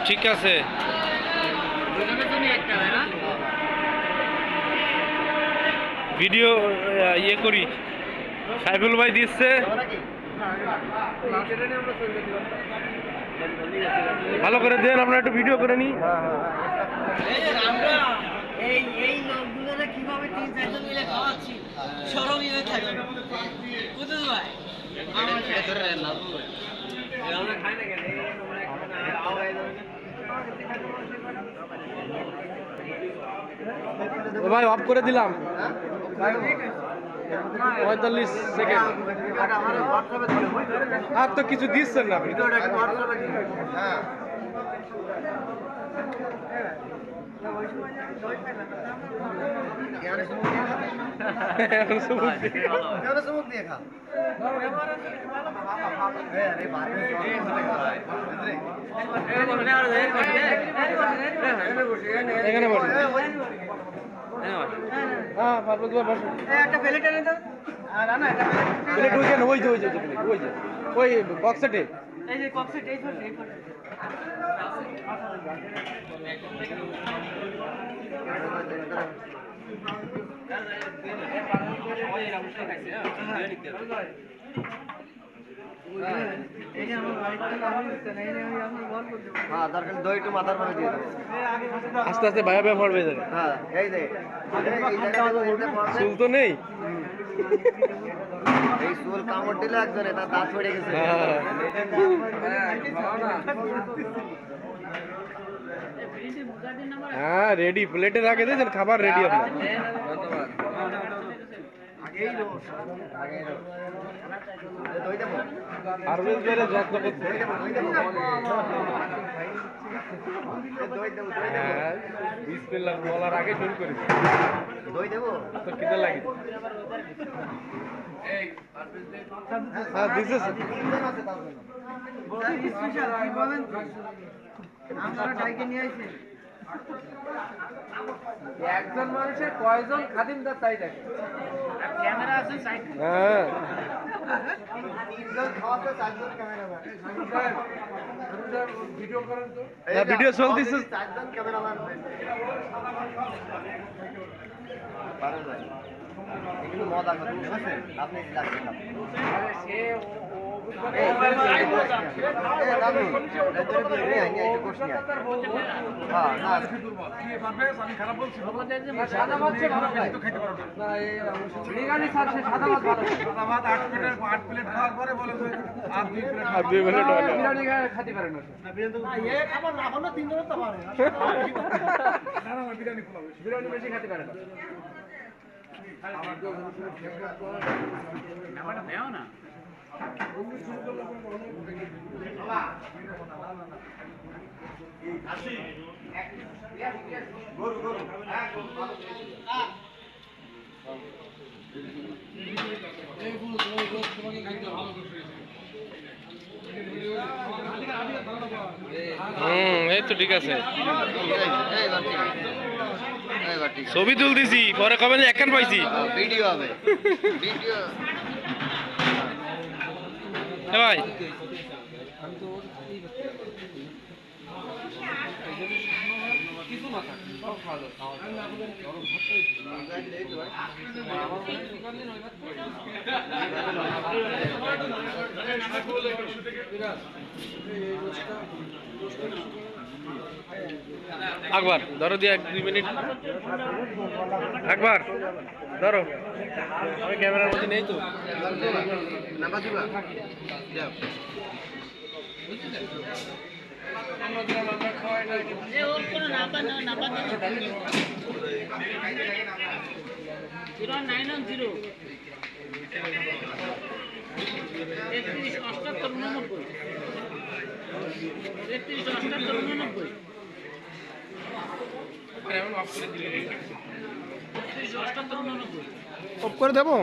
ঠিক আছে। ভিডিও ইয়ে করি, সাইফুল ভাই দিচ্ছে, ভালো করে দেন, আমরা একটু ভিডিও করে নিই। এই লোকগুলোরা কিভাবে 3-4 জন মিলে খাওয়াচ্ছি, সরম মিলে থাকে বুঝতে ভাই। আমরা খাই না কেন ভাই অফ করে দিলাম 45 সেকেন্ড। আর তো কিছু দিচ্ছেন না। এখানে বসে একটা প্লেট এনে দাও। না একটা প্লেট ওইখানে ওই যে ওই বক্সেটে, এই যে বক্সেট এই ধর এই আস্তে আস্তে ভাইয়া ভাইয়া পড়বে। চুল তো নেই, এই চুল কামড় দিলে একজনে তার দাঁত পড়ে গেছে। হ্যাঁ রেডি, প্লেটে রাখে দিয়েছেন, খাবার রেডি আপনার। পারভেজ ভাইয়ের যত্ন করতে বিসমিল্লাহ বলার আগে শুরু করি। দই দেবো তো কিতে লাগে? হ্যাঁ দিছে একজন মানুষের কয়জন খাদিমদার তাই দেখে, ক্যামেরা আছে সাইড। হ্যাঁ ভিডিও চলতেছে। এগুলো মজা কথা বুঝছেন আপনি খাতে পারে না বিরিয়ানি বেশি খাতে পারে না। না এই তো ঠিক আছে, ছবি তুলতেছি, পরে কবে একখান পাইছি ভিডিও হবে ভিডিও ভাই। আকবর ধরো দিয়ে 1-2 মিনিট। আকবর ধরো, আমি ক্যামেরার মধ্যে নেই তো। অফ করে দেবো।